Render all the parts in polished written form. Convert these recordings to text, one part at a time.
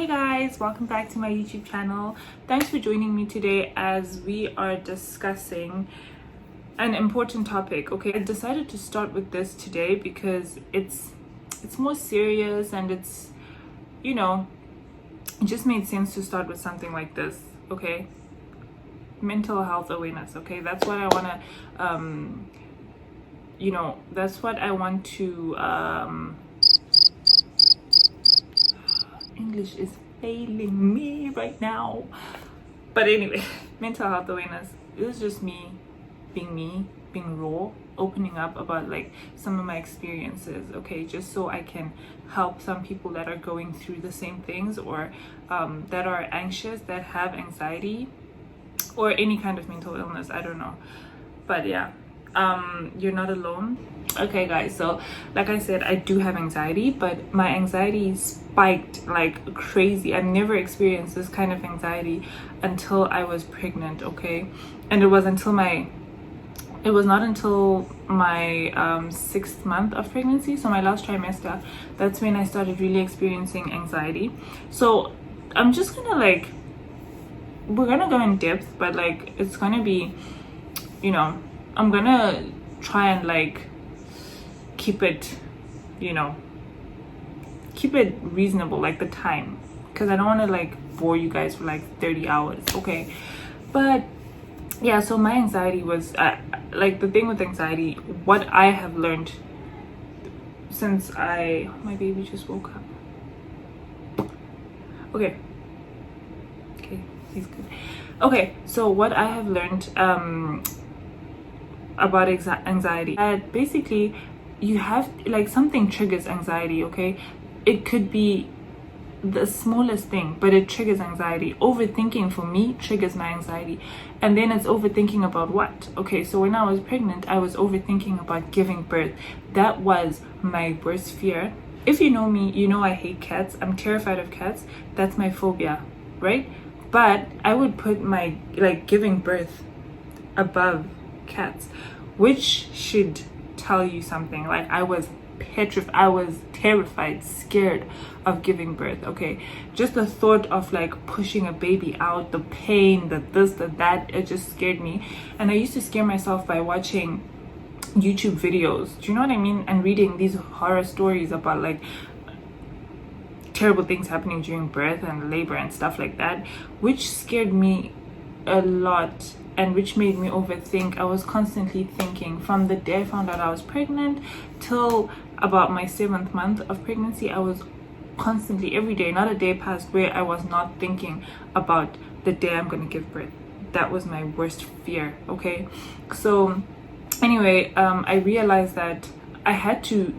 Hey guys, welcome back to my YouTube channel. Thanks for joining me today as we are discussing an important topic. Okay, I decided to start with this today because it's more serious and it's, you know, it just made sense to start with something like this. Okay, mental health awareness. Okay, that's what I want to that's what I want to English is failing me right now. But anyway, mental health awareness. It was just me, being raw, opening up about like some of my experiences, okay, just so I can help some people that are going through the same things or that are anxious, that have anxiety or any kind of mental illness. I don't know. But yeah, you're not alone. Okay guys, so like I said, I do have anxiety, but my anxiety spiked like crazy. I've never experienced this kind of anxiety until I was pregnant, okay? And it was not until my 6th month of pregnancy, so my last trimester, that's when I started really experiencing anxiety. So I'm just gonna we're gonna go in depth, but like it's gonna be, I'm gonna try and keep it reasonable, like the time, because I don't want to bore you guys for 30 hours, okay? But yeah, so my anxiety was the thing with anxiety, what I have learned since my baby just woke up. Okay, he's good. Okay, so what I have learned about anxiety, that basically you have something triggers anxiety, okay? It could be the smallest thing, but it triggers anxiety. Overthinking for me triggers my anxiety, and then it's overthinking about what? Okay, so when I was pregnant, I was overthinking about giving birth. That was my worst fear. If you know me, you know I hate cats. I'm terrified of cats. That's my phobia, right? But I would put my giving birth above cats, which should tell you something. I was petrified, I was terrified, scared of giving birth, okay? Just the thought of pushing a baby out, the pain, the this, the that, it just scared me. And I used to scare myself by watching YouTube videos, do you know what I mean? And reading these horror stories about terrible things happening during birth and labor and stuff like that, which scared me a lot and which made me overthink. I was constantly thinking from the day I found out I was pregnant till about my 7th month of pregnancy. I was constantly, every day, not a day passed where I was not thinking about the day I'm going to give birth. That was my worst fear, okay? So anyway, I realized that I had to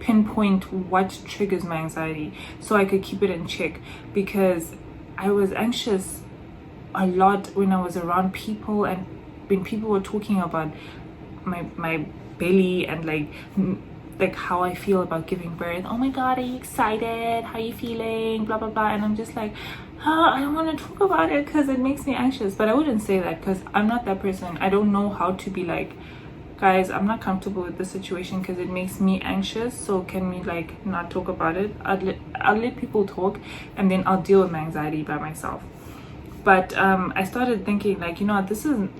pinpoint what triggers my anxiety so I could keep it in check, because I was anxious a lot when I was around people, and when people were talking about my belly and how I feel about giving birth. Oh my god, are you excited? How are you feeling? Blah blah blah. And I'm just I don't want to talk about it because it makes me anxious. But I wouldn't say that because I'm not that person. I don't know how to be guys, I'm not comfortable with this situation because it makes me anxious, so can we not talk about it? I'll let people talk, and then I'll deal with my anxiety by myself. But I started thinking this isn't,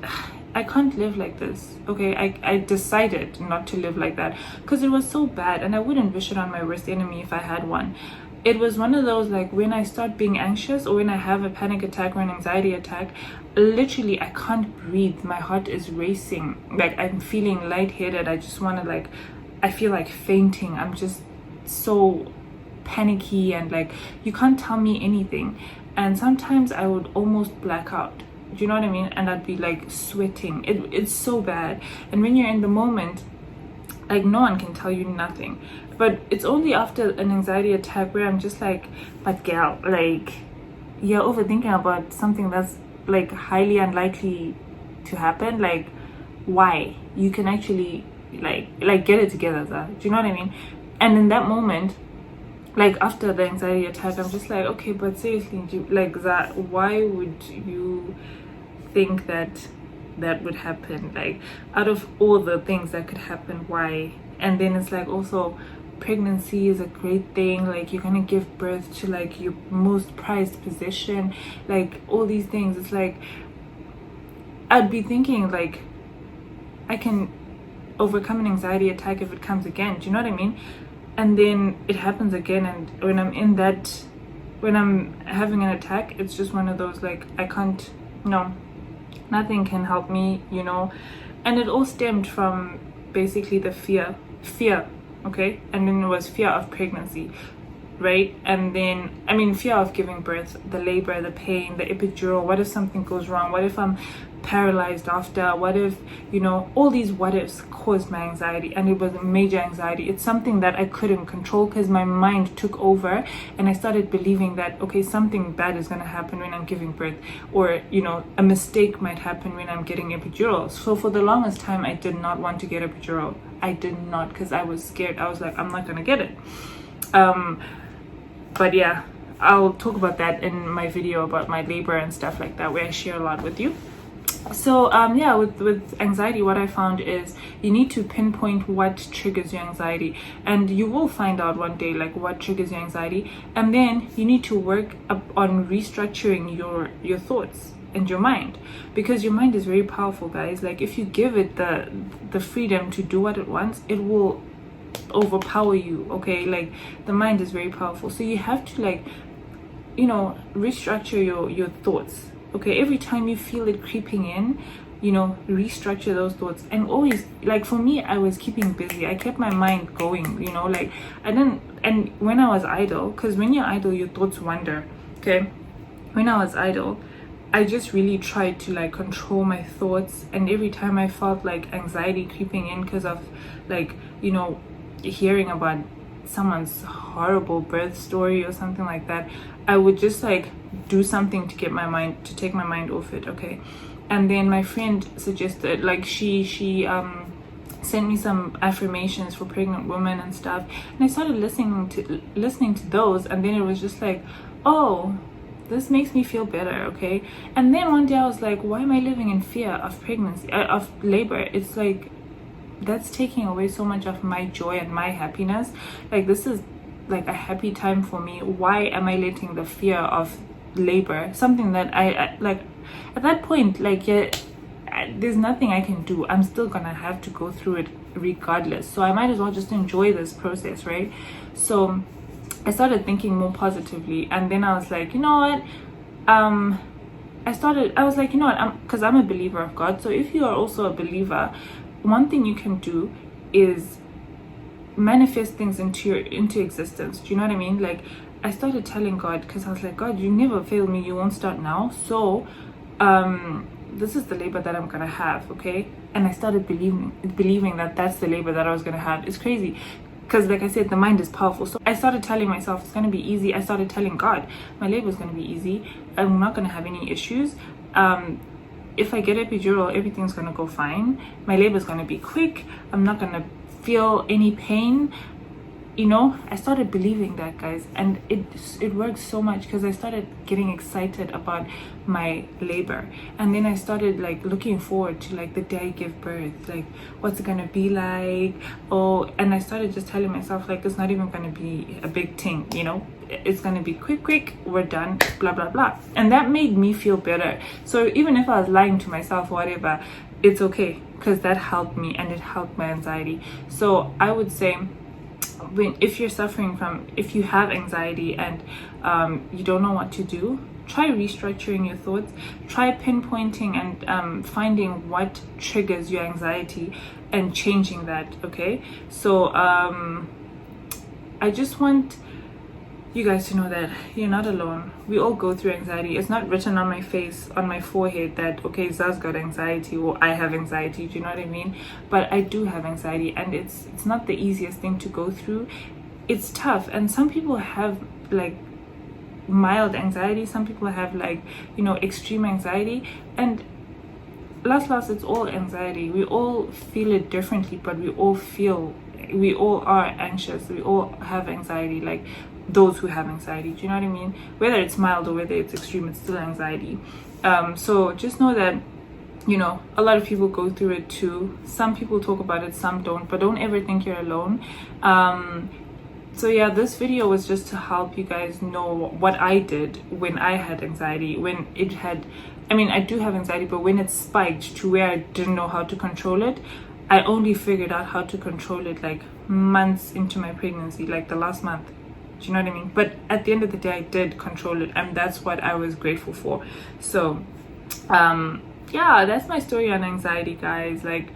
I can't live like this, okay? I decided not to live like that because it was so bad, and I wouldn't wish it on my worst enemy if I had one. It was one of those when I start being anxious, or when I have a panic attack or an anxiety attack, literally I can't breathe. My heart is racing, I'm feeling lightheaded. I just want to I feel like fainting. I'm just so panicky, and you can't tell me anything. And sometimes I would almost black out, do you know what I mean? And I'd be sweating. It's so bad. And when you're in the moment, no one can tell you nothing. But it's only after an anxiety attack where I'm just but girl, you're overthinking about something that's highly unlikely to happen. Why? You can actually get it together, do you know what I mean? And in that moment, after the anxiety attack, I'm just okay, but seriously, that, why would you think that would happen? Out of all the things that could happen, why? And then it's also, pregnancy is a great thing, like you're gonna give birth to like your most prized possession, like all these things. It's like I'd be thinking like I can overcome an anxiety attack if it comes again. Do you know what I mean? And then it happens again, and when I'm having an attack, it's just one of those like I can't, no, nothing can help me, you know. And it all stemmed from basically the fear, okay? And then it was fear of pregnancy, right? And then, I mean, fear of giving birth, the labor, the pain, the epidural. What if something goes wrong? What if I'm paralyzed after? What if, you know, all these what ifs caused my anxiety, and it was a major anxiety. It's something that I couldn't control because my mind took over, and I started believing that, okay, something bad is going to happen when I'm giving birth, or, you know, a mistake might happen when I'm getting epidural. So for the longest time, I did not want to get epidural. I did not, because I was scared. I was like, I'm not going to get it. But yeah, I'll talk about that in my video about my labor and stuff like that, where I share a lot with you. So yeah, with anxiety, what I found is you need to pinpoint what triggers your anxiety, and you will find out one day like what triggers your anxiety, and then you need to work up on restructuring your thoughts and your mind, because your mind is very powerful, guys. Like if you give it the freedom to do what it wants, it will overpower you, okay? Like the mind is very powerful, so you have to, like, you know, restructure your thoughts, okay? Every time you feel it creeping in, you know, restructure those thoughts. And always, like for me, I was keeping busy. I kept my mind going, you know, like I didn't. And when I was idle, because when you're idle your thoughts wander, okay? When I was idle, I just really tried to like control my thoughts. And every time I felt like anxiety creeping in because of, like, you know, hearing about someone's horrible birth story or something like that, I would just like do something to get my mind, to take my mind off it, okay? And then my friend suggested, like she sent me some affirmations for pregnant women and stuff, and I started listening to those, and then it was just like, oh, this makes me feel better, okay? And then one day I was like, why am I living in fear of pregnancy, of labor? It's like, that's taking away so much of my joy and my happiness. Like this is like a happy time for me. Why am I letting the fear of labor, something that I like at that point, like, yeah, there's nothing I can do. I'm still gonna have to go through it regardless, so I might as well just enjoy this process, right? So I started thinking more positively, and then I was like, you know what, I was like, you know what, because I'm a believer of God. So if you are also a believer, one thing you can do is manifest things into existence. Do you know what I mean? Like I started telling God, because I was like, God, you never fail me, you won't start now, so this is the labor that I'm gonna have, okay? And I started believing that that's the labor that I was gonna have. It's crazy, because like I said, the mind is powerful. So I started telling myself it's gonna be easy. I started telling God my labor is gonna be easy, I'm not gonna have any issues. If I get epidural, everything's gonna go fine. My labor is gonna be quick. I'm not gonna feel any pain. You know, I started believing that, guys, and it worked so much, because I started getting excited about my labor, and then I started like looking forward to like the day I give birth, like what's it gonna be like. Oh, and I started just telling myself like it's not even gonna be a big thing, you know, it's gonna be quick, we're done, blah blah blah. And that made me feel better. So even if I was lying to myself or whatever, it's okay, because that helped me and it helped my anxiety. So I would say, if you have anxiety and you don't know what to do, try restructuring your thoughts, try pinpointing and finding what triggers your anxiety and changing that, okay? So I just want you guys to know that you're not alone. We all go through anxiety. It's not written on my face, on my forehead, that okay, Zaz got anxiety or I have anxiety. Do you know what I mean? But I do have anxiety, and it's not the easiest thing to go through. It's tough, and some people have like mild anxiety, some people have like, you know, extreme anxiety, and last it's all anxiety. We all feel it differently, but we all are anxious, we all have anxiety, like those who have anxiety. Do you know what I mean? Whether it's mild or whether it's extreme, it's still anxiety. So just know that, you know, a lot of people go through it too. Some people talk about it, some don't, but don't ever think you're alone. So yeah, this video was just to help you guys know what I did when I had anxiety, when it had, I mean, I do have anxiety, but when it spiked to where I didn't know how to control it. I only figured out how to control it like months into my pregnancy, like the last month. Do you know what I mean? But at the end of the day, I did control it, and that's what I was grateful for. So yeah, that's my story on anxiety, guys. Like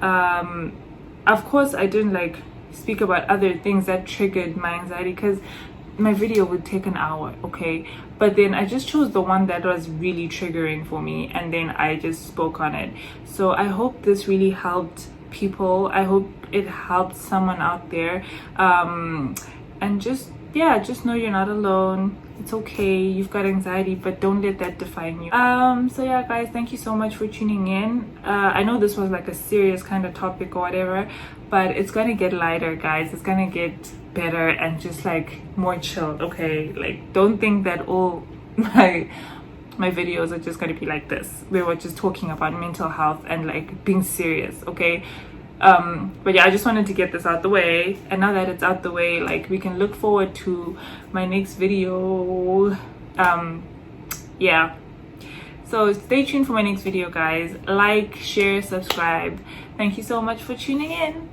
of course I didn't like speak about other things that triggered my anxiety, because my video would take an hour, okay? But then I just chose the one that was really triggering for me, and then I just spoke on it. So I hope this really helped people. I hope it helped someone out there, and just know you're not alone. It's okay, you've got anxiety, but don't let that define you. So yeah, guys, thank you so much for tuning in. I know this was like a serious kind of topic or whatever, but it's gonna get lighter, guys. It's gonna get better and just like more chilled, okay? Like, don't think that all my videos are just gonna be like this. We were just talking about mental health and like being serious, okay? But yeah, I just wanted to get this out the way, and now that it's out the way, like, we can look forward to my next video. Yeah, so stay tuned for my next video, guys. Like, share, subscribe. Thank you so much for tuning in.